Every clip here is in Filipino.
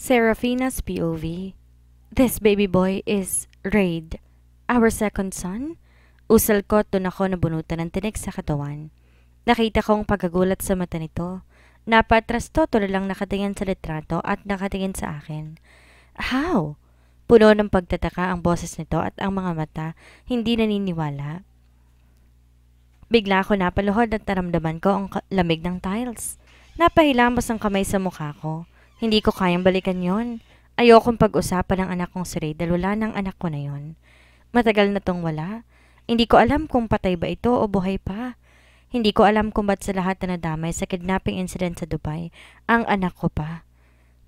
Serafina's POV. This baby boy is Raid, our second son. Usal ko doon ako nabunutan ng tinik sa katawan. Nakita kong pagkagulat sa mata nito. Napatras to tuloy lang nakatingin sa litrato at nakatingin sa akin. How? Puno ng pagtataka ang boses nito at ang mga mata hindi naniniwala. Bigla ako napaluhod at naramdaman ko ang lamig ng tiles. Napahilamos ang kamay sa mukha ko. Hindi ko kayang balikan yon. Ayokong pag-usapan ng anak kong si Ray dahil wala ng anak ko na yon. Matagal na tong wala. Hindi ko alam kung patay ba ito o buhay pa. Hindi ko alam kung ba't sa lahat na nadamay sa kidnapping incident sa Dubai, ang anak ko pa.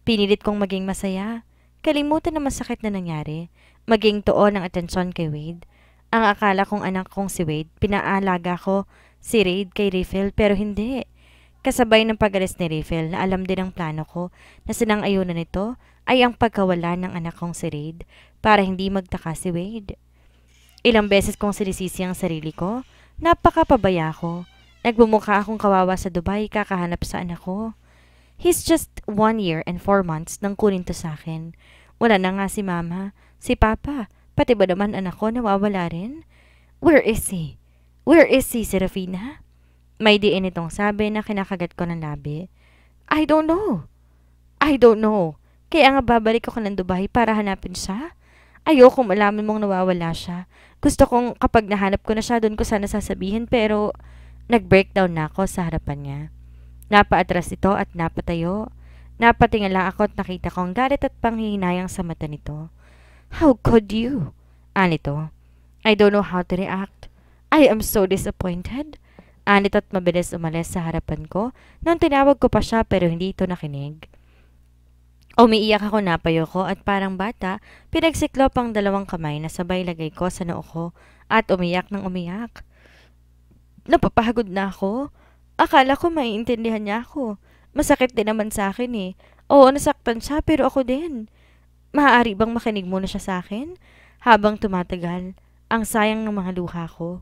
Pinilit kong maging masaya. Kalimutan na masakit na nangyari. Maging tuon ng atensyon kay Wade. Ang akala kong anak kong si Wade, pinaalaga ko si Raid kay Rifel pero hindi. Kasabay ng pag-alis ni Rifel na alam din ang plano ko na sinang-ayunan nito ay ang pagkawala ng anak kong si Raid para hindi magtaka si Wade. Ilang beses kong sinisisi ang sarili ko. Napakapabaya ko. Nagbumukha akong kawawa sa Dubai kakahanap sa anak ko. He's just 1 year and 4 months nang kunin to sa akin. Wala na nga si Mama, si Papa, pati ba naman anak ko nawawala rin? Where is he? Where is he, Serafina? May diin itong sabi na kinakagat ko ng labi. I don't know. I don't know. Kaya nga babalik ako ng Dubai para hanapin siya. Ayoko malaman mong nawawala siya. Gusto kong kapag nahanap ko na siya doon ko sana sasabihin pero nag-breakdown na ako sa harapan niya. Napaatras ito at napatayo. Napatingala ako at nakita kong galit at panghihinayang sa mata nito. How could you? Anito. I don't know how to react. I am so disappointed. Anito at mabilis umalis sa harapan ko nung tinawag ko pa siya pero hindi ito nakinig. Umiiyak ako napayo ko at parang bata, pinagsiklop ang dalawang kamay na sabay lagay ko sa noo ko at umiyak ng umiyak. Napapagod na ako. Akala ko maiintindihan niya ako. Masakit din naman sa akin eh. Oo, nasaktan siya pero ako din. Maaari bang makinig muna siya sa akin? Habang tumatagal, ang sayang ng mga luha ko.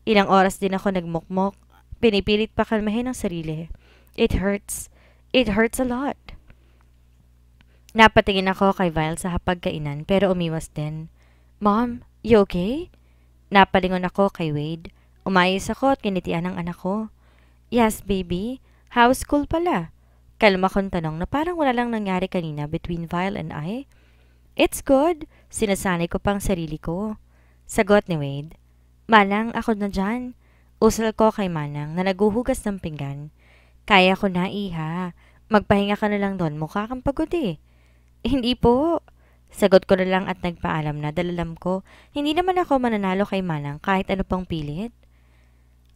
Ilang oras din ako nagmukmok. Pinipilit pa kalmahin ang sarili. It hurts. It hurts a lot. Napatingin ako kay Vile sa hapagkainan pero umiwas din. Mom, you okay? Napalingon ako kay Wade. Umayos ako at kinitian ng anak ko. Yes, baby. How's school pala? Kalma kong tanong na parang wala lang nangyari kanina between Vile and I. It's good. Sinasanay ko pang sarili ko. Sagot ni Wade. Manang, ako na dyan. Usal ko kay Manang na naguhugas ng pinggan. Kaya ko na, iha. Magpahinga ka na lang doon. Mukha kang pagod eh. Hindi po. Sagot ko na lang at nagpaalam na dalalam ko. Hindi naman ako mananalo kay Manang kahit ano pang pilit.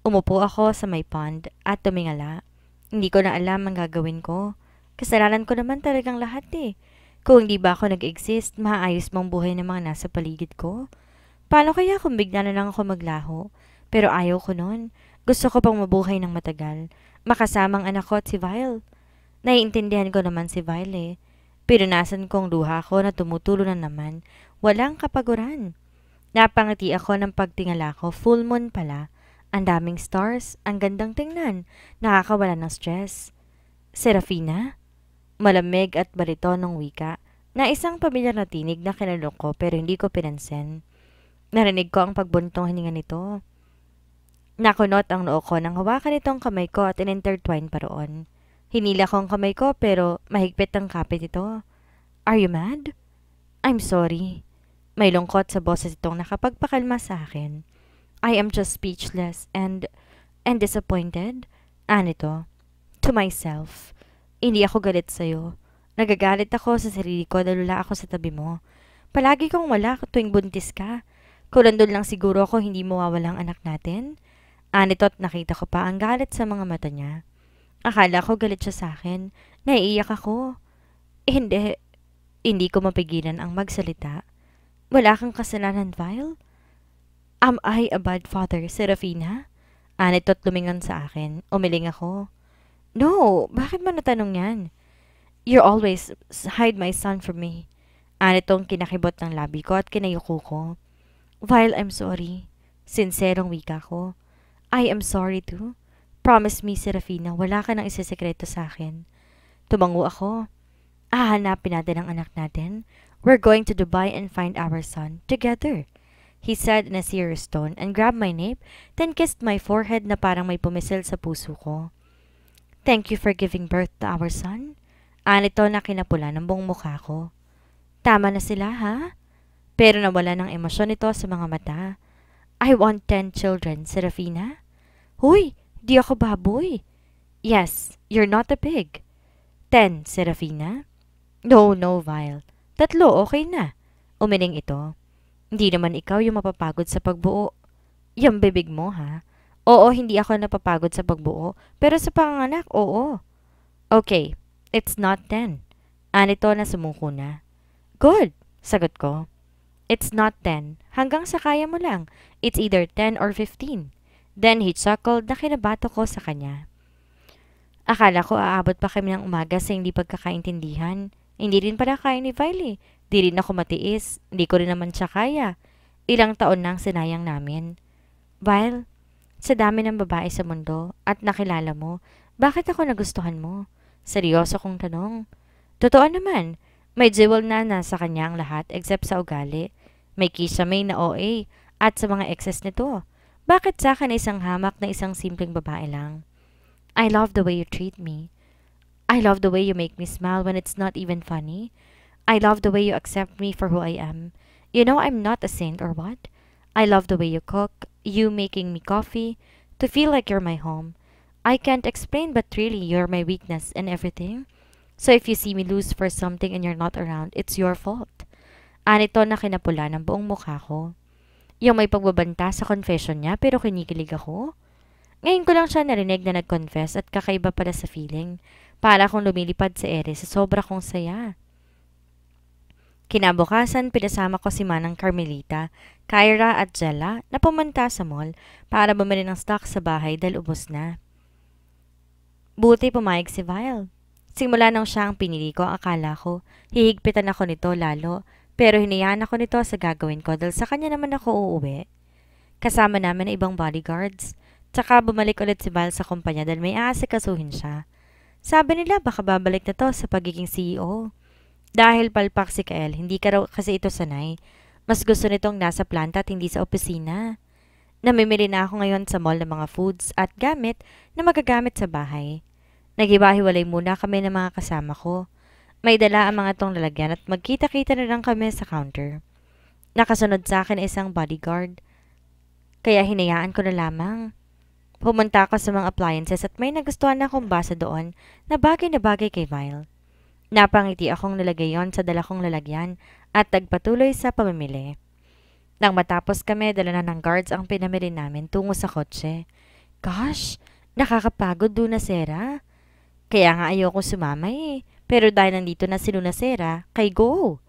Umupo ako sa may pond at tumingala. Hindi ko na alam ang gagawin ko. Kasalanan ko naman talagang lahat eh. Kung hindi ba ako nag-exist, maayos mong buhay ng mga nasa paligid ko? Paano kaya kung bigla na lang ako maglaho? Pero ayaw ko nun. Gusto ko pang mabuhay ng matagal. Makasamang anak ko at si Vile. Naiintindihan ko naman si Vile eh. Pinunasan kong luha ko na tumutulo na naman. Walang kapaguran. Napangiti ako ng pagtingala ko. Full moon pala. Ang daming stars, ang gandang tingnan, nakakawala ng stress. Serafina? Malamig at baritonong wika na isang pamilyar na tinig na kinalok ko pero hindi ko pinansin. Narinig ko ang pagbuntong hininga nito. Nakunot ang noo ko nang hawakan itong kamay ko at in-intertwine pa roon. Hinila ko ang kamay ko pero mahigpit ang kapit ito. Are you mad? I'm sorry. May lungkot sa boses itong nakapagpakalma sa akin. I am just speechless and disappointed. Anito, to myself. Hindi ako galit sa'yo. Nagagalit ako sa sarili ko dahil wala ako sa tabi mo. Palagi kong wala tuwing buntis ka. Kung nandun lang siguro ako hindi mawawala ang anak natin. Anito at nakita ko pa ang galit sa mga mata niya. Akala ko galit siya sa akin. Naiiyak ako. Hindi ko mapigilan ang magsalita. Wala kang kasalanan, Vile? Am I a bad father, Serafina? Anito at lumingon sa akin. Umiling ako. No, bakit mo natanong yan? You always hide my son from me. Anitong kinakibot ng labi ko at kinayuko ko. Vile, I'm sorry. Sinserong wika ko. I am sorry too. Promise me, Serafina, wala ka nang isisekreto sa akin. Tumango ako. Hahanapin natin ang anak natin. We're going to Dubai and find our son together, he said in a serious tone and grabbed my nape, then kissed my forehead na parang may pumisil sa puso ko. Thank you for giving birth to our son. Nito na kinapula ng buong mukha ko. Tama na sila, ha? Pero nawala ng emosyon nito sa mga mata. I want 10 children, Serafina. Huy, di ako baboy. Yes, you're not a pig. 10, Serafina. No, Vile. 3, okay na. Umiling ito. Hindi naman ikaw yung mapapagod sa pagbuo. Yung bibig mo, ha? Oo, hindi ako napapagod sa pagbuo, pero sa panganganak, oo. Okay, it's not 10. Nito na sumuko na. Good, sagot ko. It's not 10. Hanggang sa kaya mo lang. It's either 10 or 15. Then he chuckled na kinabato ko sa kanya. Akala ko aabot pa kami ng umaga sa hindi pagkakaintindihan. Hindi rin pala kaya ni Violet. Di rin ako matiis. Hindi ko rin naman siya kaya. Ilang taon nang sinayang namin. Violet, sa dami ng babae sa mundo at nakilala mo, bakit ako nagustuhan mo? Seryoso kong tanong. Totoo naman, may jewel na nasa kanya ang lahat except sa ugali. May kisame na OA at sa mga exes nito. Bakit sa akin isang hamak na isang simpleng babae lang? I love the way you treat me. I love the way you make me smile when it's not even funny. I love the way you accept me for who I am. You know I'm not a saint or what? I love the way you cook, you making me coffee, to feel like you're my home. I can't explain but really you're my weakness and everything. So if you see me lose for something and you're not around, it's your fault. Nito na kinapula ng buong mukha ko. Yung may pagbabanta sa confession niya pero kinikilig ako. Ngayon ko lang siya narinig na nag-confess at kakaiba pala sa feeling. Para akong lumilipad sa ere sa sobra kong saya. Kinabukasan, pinasama ko si Manang Carmelita, Kyra at Jella na pumunta sa mall para bumili ng stock sa bahay dahil ubos na. Buti pumayag si Vile. Simula nang siya ang pinili ko, akala ko, hihigpitan ako nito lalo, pero hinayaan ako nito sa gagawin ko dahil sa kanya naman ako uuwi. Kasama namin ang ibang bodyguards, tsaka bumalik ulit si Vile sa kumpanya dahil may aasikasuhin siya. Sabi nila baka babalik na to sa pagiging CEO. Dahil palpak si Kael, hindi ka raw kasi ito sanay. Mas gusto nitong nasa planta at hindi sa opisina. Namimili na ako ngayon sa mall ng mga foods at gamit na magagamit sa bahay. Naghiwa-hiwalay muna kami ng mga kasama ko. May dala ang mga tong lalagyan at magkita-kita na lang kami sa counter. Nakasunod sa akin isang bodyguard. Kaya hinayaan ko na lamang. Pumunta ako sa mga appliances at may nagustuhan na akong basa doon na bagay kay Vile. Napangiti akong nilagay yon sa dala kong lalagyan at nagpatuloy sa pamimili. Nang matapos kami, dala na ng guards ang pinamili namin tungo sa kotse. Gosh, nakakapagod doon na Sera. Kaya nga ayoko sumama eh. Pero dahil nandito na si Luna Sera, kay go.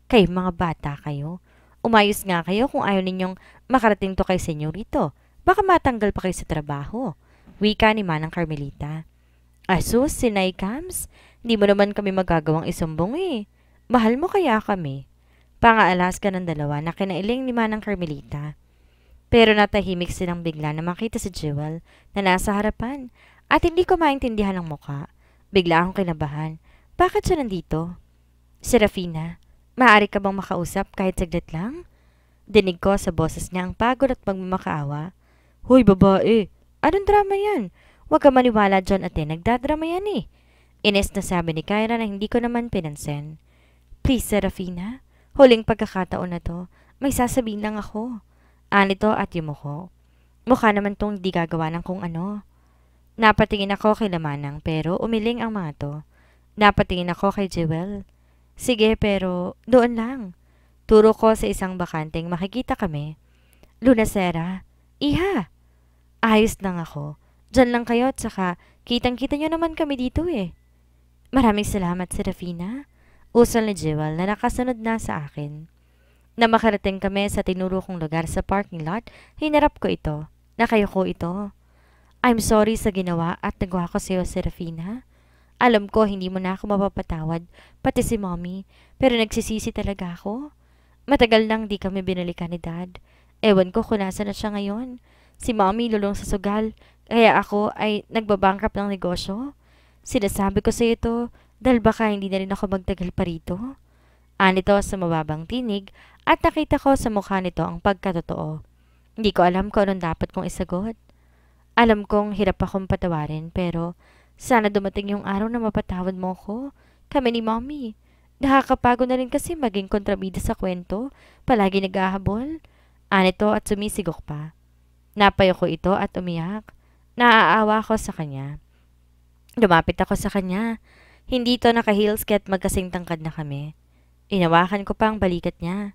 Kay mga bata kayo. Umayos nga kayo kung ayaw ninyong makarating to kay senyorito. Baka matanggal pa kayo sa trabaho. Wika ni Manang Carmelita. Asus, sinay Cams. Di mo naman kami magagawang isumbong eh. Mahal mo kaya kami? Pangaalas ka ng dalawa na kinailing ni Manang Carmelita. Pero natahimik silang bigla na makita si Jewel na nasa harapan at hindi ko maintindihan ang muka. Bigla akong kinabahan. Bakit siya nandito? Serafina, maaari ka bang makausap kahit saglit lang? Dinig ko sa boses niya ang pagod at pagmamakaawa. Hoy babae, anong drama yan? Huwag ka maniwala John ate, nagdadrama yan eh. Ines na sabi ni Kyra na hindi ko naman pinansin. Please, Serafina, huling pagkakataon na to, may sasabihin lang ako. Anito at yumuko. Mukha naman tong di gagawa ng kung ano. Napatingin ako kay Lamanang pero umiling ang mga to. Napatingin ako kay Jewel. Sige pero doon lang. Turo ko sa isang bakanteng makikita kami. Luna Sera, iha. Ayos lang ako. Diyan lang kayo at saka kitang-kita nyo naman kami dito eh. Maraming salamat, Serafina. Usal ni Jewel na nakasunod na sa akin. Na makarating kami sa tinuro kong lugar sa parking lot, hinarap ko ito. Nakayuko ito. I'm sorry sa ginawa at nagawa ko sa iyo, Serafina. Alam ko hindi mo na ako mapapatawad, pati si Mommy, pero nagsisisi talaga ako. Matagal nang di kami binalikan ni Dad. Ewan ko kung nasa na siya ngayon. Si Mommy lulong sa sugal, kaya ako ay nagbabankrupt ng negosyo. Sinasabi ko sa ito Dahil baka hindi na rin ako magtagal pa rito. Anito sa mababang tinig at nakita ko sa mukha nito ang pagkatotoo. Hindi ko alam kung anong dapat kong isagot. Alam kong hirap akong patawarin pero sana dumating yung araw na mapatawad mo ko. Kami ni Mommy. Nakakapagod na rin kasi maging kontrabida sa kwento. Palagi nag-ahabol. Anito at sumisigok pa. Napayo ko ito at umiyak. Naaawa ko sa kanya. Lumapit ako sa kanya. Hindi to naka-heels kaya't magkasing tangkad na kami. Inawakan ko pa ang balikat niya.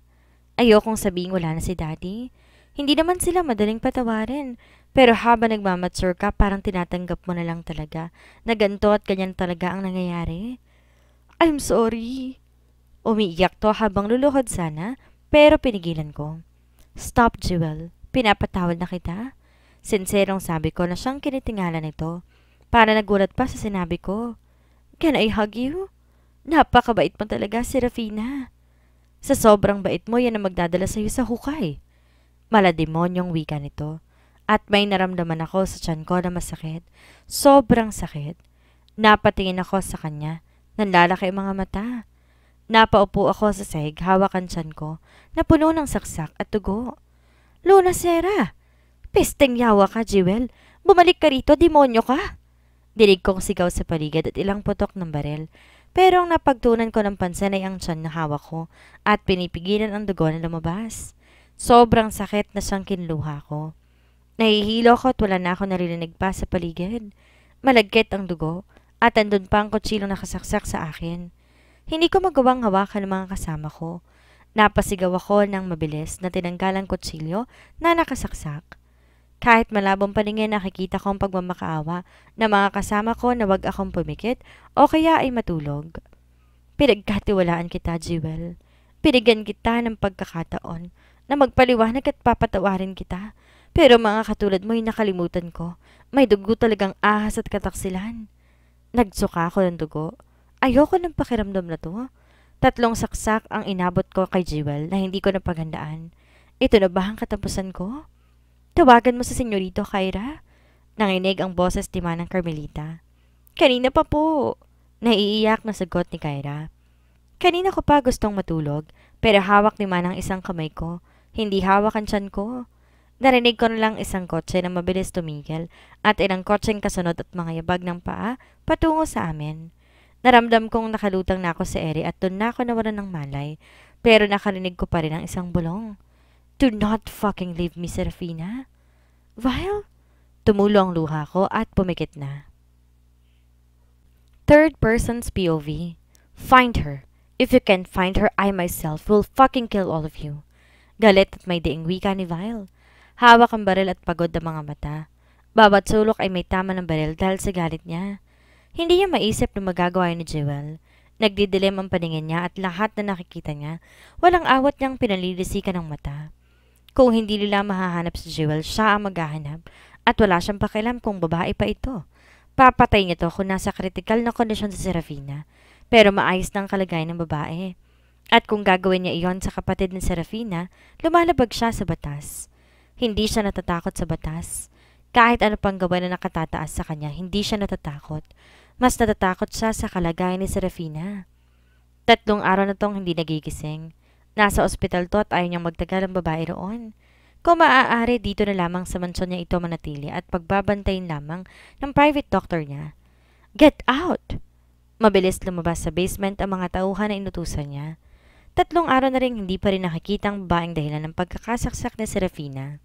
Ayokong sabing wala na si Daddy. Hindi naman sila madaling patawarin. Pero habang nagmamature ka, parang tinatanggap mo na lang talaga na ganito at ganyan talaga ang nangyayari. I'm sorry. Umiiyak to habang luluhod sana, pero pinigilan ko. Stop, Jewel. Pinapatawad na kita. Sinserong sabi ko na siyang kinitingalan nito. Para nagulat pa sa sinabi ko. Can I hug you? Napakabait mo talaga, Serafina. Sa sobrang bait mo, yan ang magdadala sa'yo sa hukay. Malademonyong wika nito. At may naramdaman ako sa tiyan ko na masakit. Sobrang sakit. Napatingin ako sa kanya. Nanlalaki ang mga mata. Napaupo ako sa sahig, hawakan tiyan ko, na puno ng saksak at dugo. Luna Sera! Pesteng yawa ka, Jewel. Bumalik ka rito, demonyo ka! Dinig kong sigaw sa paligid at ilang putok ng barel. Pero ang napagtunan ko ng pansin ay ang tiyan na hawak ko at pinipigilan ang dugo na lumabas. Sobrang sakit na siyang kinluha ko. Nahihilo ko at wala na ako naririnig pa sa paligid. Malagkit ang dugo at andun pa ang kutsilong nakasaksak sa akin. Hindi ko magawang hawakan ng mga kasama ko. Napasigaw ako ng mabilis na tinanggal ang kutsilyo na nakasaksak. Kahit malabong paningin nakikita ko ang pagmamakaawa na mga kasama ko na wag akong pumikit o kaya ay matulog. Pinagkatiwalaan kita, Jewel. Binigyan kita ng pagkakataon na magpaliwanag at papatawarin kita. Pero mga katulad mo ay nakalimutan ko. May dugo talagang ahas at kataksilan. Nagsuka ako ng dugo. Ayoko ng pakiramdam na to. 3 saksak ang inabot ko kay Jewel na hindi ko napaghandaan. Ito na ba ang katapusan ko? Tawagan mo sa senyorito, Kyra. Nanginig ang boses ni Manang Carmelita. Kanina pa po. Naiiyak na sagot ni Kyra. Kanina ko pa gustong matulog, pero hawak ni Manang isang kamay ko. Hindi hawak ang tiyan ko. Narinig ko na lang isang kotse na mabilis tumigil at ilang kotseng kasunod at mga yabag ng paa patungo sa amin. Naramdam kong nakalutang na ako sa ere at doon na ako nawalan ng malay, pero nakarinig ko pa rin ang isang bulong. Do not fucking leave me, Serafina. Vile? Tumulo ang luha ko at pumikit na. Third person's POV. Find her. If you can't find her, I myself will fucking kill all of you. Galit at may diing wika ni Vile. Hawak ang baril at pagod ang mga mata. Bawat sulok ay may tama ng baril dahil sa galit niya. Hindi niya maisip na magagawa ni Jewel. Nagdidilim ang paningin niya at lahat na nakikita niya, walang awat niyang pinalilisikan ng mata. Kung hindi nila mahahanap si Jewel, siya ang maghahanap at wala siyang pakialam kung babae pa ito. Papatay niya to kung nasa kritikal na kondisyon si Serafina, pero maayos ng kalagayan ng babae. At kung gagawin niya iyon sa kapatid ni Serafina, lumalabag siya sa batas. Hindi siya natatakot sa batas. Kahit ano pang gawin na nakatataas sa kanya, hindi siya natatakot. Mas natatakot siya sa kalagayan ni Serafina. 3 araw na tong hindi nagigising. Nasa ospital to at ayaw niyang magtagal ang babae roon. Kung maaari, dito na lamang sa mansyon niya ito manatili at pagbabantayin lamang ng private doctor niya. Get out! Mabilis lumabas sa basement ang mga tauhan na inutusan niya. 3 araw na rin hindi pa rin nakikita ang babaeng dahilan ng pagkakasaksak ni Serafina.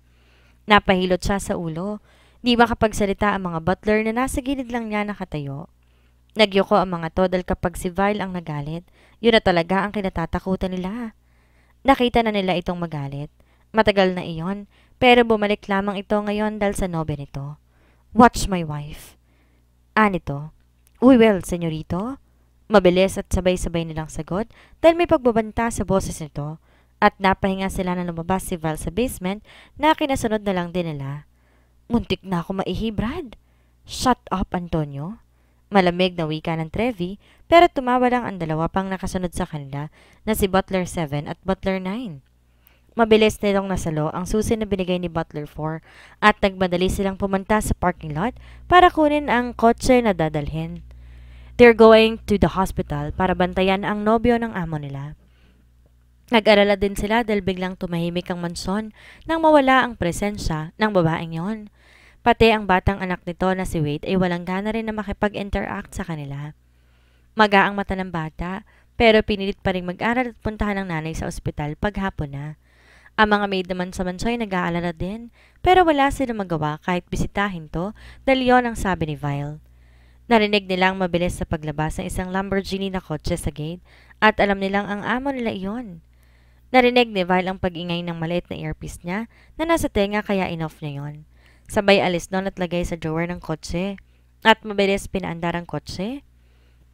Napahilot siya sa ulo. Di makapagsalita ang mga butler na nasa gilid lang niya nakatayo. Nagyoko ang mga to dahil kapag si Vile ang nagalit, yun na talaga ang kinatatakutan nila. Nakita na nila itong magalit. Matagal na iyon, pero bumalik lamang ito ngayon dahil sa nobe nito. Watch my wife. Nito. We will, senyorito. Mabilis at sabay-sabay nilang sagot dahil may pagbabanta sa boses nito. At napahinga sila na lumabas si Val sa basement na kinasunod na lang din nila. Muntik na ako maihi, Brad. Shut up, Antonio. Malamig na wika ng Trevi, pero tumawa lang ang dalawa pang nakasunod sa kanila na si Butler 7 at Butler 9. Mabilis nilang nasalo ang susi na binigay ni Butler 4 at nagmadali silang pumunta sa parking lot para kunin ang kotse na dadalhin. They're going to the hospital para bantayan ang nobyo ng amo nila. Nag-alala din sila dahil biglang tumahimik ang mansyon nang mawala ang presensya ng babaeng yon. Pati ang batang anak nito na si Wade ay walang gana rin na makipag-interact sa kanila. Maga ang mata ng bata, pero pinilit pa rin mag-aral at puntahan ng nanay sa ospital paghapon na. Ang mga maid naman sa mansyon ay nag-aalala din, pero wala silang magawa kahit bisitahin to dahil yon ang sabi ni Vile. Narinig nilang mabilis sa paglabas ng isang Lamborghini na kotse sa gate at alam nilang ang amo nila iyon. Narinig ni Vile ang pag-ingay ng maliit na earpiece niya na nasa tenga kaya inoff niya yon. Sabay alis nun at lagay sa drawer ng kotse at mabilis pinaandar ang kotse.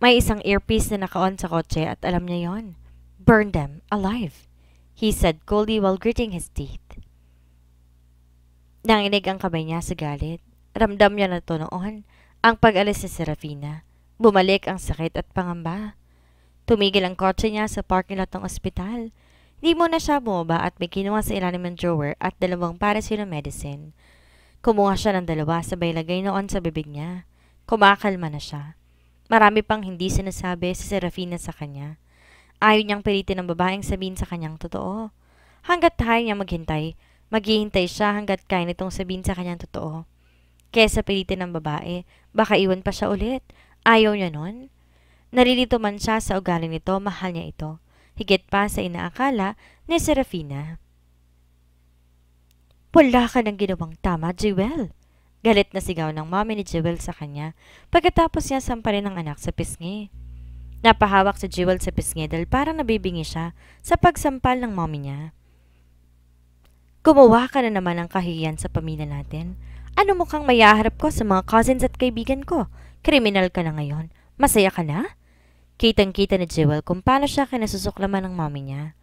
May isang earpiece na naka-on sa kotse at alam niya yon. Burn them alive, he said coldly while gritting his teeth. Nanginig ang kamay niya sa galit. Ramdam niya na to noon ang pag-alis ni Serafina. Bumalik ang sakit at pangamba. Tumigil ang kotse niya sa parking lot ng ospital. Hindi muna siya bumaba at may kinuha sa ilalim ng drawer at 2 paracetamol medicine. Kumuha siya ng 2 sabay lagay noon sa bibig niya. Kumakalma na siya. Marami pang hindi sinasabi si Serafina sa kanya. Ayaw niyang pilitin ng babaeng sabihin sa kanyang totoo. Hanggat kaya niya maghintay, maghihintay siya hanggat kaya nitong sabihin sa kanyang totoo. Kesa pilitin ng babae, baka iwan pa siya ulit. Ayaw niya nun. Narilito man siya sa ugali nito, mahal niya ito. Higit pa sa inaakala ni Serafina. Wala ka ng ginawang tama, Jewel. Galit na sigaw ng mommy ni Jewel sa kanya pagkatapos niya sampalin ng anak sa pisngi. Napahawak si Jewel sa pisngi dahil parang nabibingi siya sa pagsampal ng mommy niya. Gumawa ka na naman ng kahihiyan sa pamilya natin. Ano mukhang mayaharap ko sa mga cousins at kaibigan ko? Kriminal ka na ngayon. Masaya ka na? Kitang-kita ni Jewel kung paano siya kinasusuklaman ng mommy niya.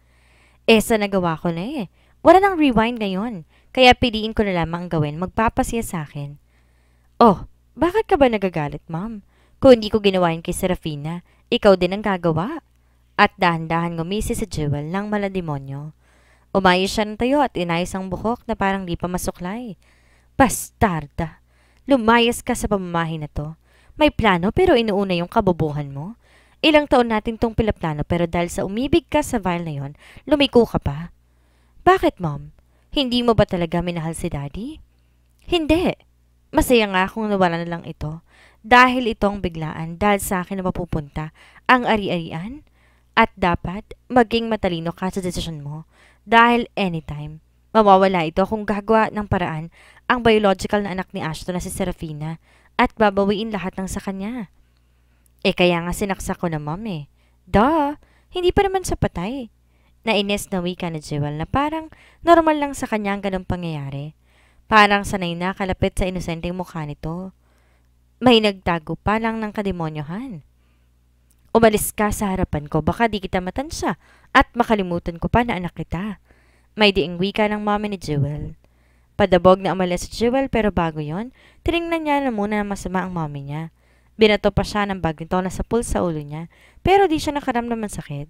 Sa nagawa ko na eh. Wala nang rewind ngayon. Kaya piliin ko na lamang ang gawin, magpapasaya sa akin. Oh, bakit ka ba nagagalit, ma'am? Kung hindi ko ginawa yun kay Serafina, ikaw din ang gagawa. At dahan-dahan ngumisi si Jewel ng malademonyo. Umayos siya ng tayo at inayos ang buhok na parang di pa masuklay. Bastarda! Lumayas ka sa pamamahay na to. May plano pero inuuna yung kabobohan mo. Ilang taon natin tong pinaplano pero dahil sa umibig ka sa Vile na yon, lumiko ka pa. Bakit, mom? Hindi mo ba talaga minahal si daddy? Hindi. Masaya nga kung nawala na lang ito. Dahil itong biglaan, dahil sa akin na mapupunta ang ari-arian. At dapat maging matalino ka sa desisyon mo. Dahil anytime, mawawala ito kung gagawa ng paraan ang biological na anak ni Ashton na si Serafina at babawiin lahat ng sa kanya. Kaya nga sinaksak ko na mom eh. Duh! Hindi pa naman sa patay. Nainis na wika ni Jewel na parang normal lang sa kanya ang ganong pangyayari. Parang sanay na kalapit sa inosenteng mukha nito. May nagtago pa lang ng kademonyohan. Umalis ka sa harapan ko, baka di kita matansya at makalimutan ko pa na anak kita. May diing wika ng mami ni Jewel. Padabog na umalis si Jewel pero bago yon, tinignan niya na muna na masama ang mami niya. Binato pa siya ng bag nito na sa pool sa ulo niya, pero di siya nakaramdam ng sakit.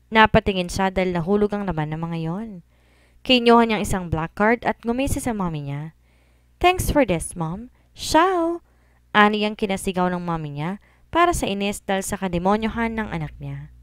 Napatingin siya dahil nahulog ang laman ng mga yon. Kinuha niyang isang black card at ngumisi sa mommy niya. Thanks for this, mom. Ciao! Ani ang kinasigaw ng mommy niya para sa inis dahil sa kademonyohan ng anak niya.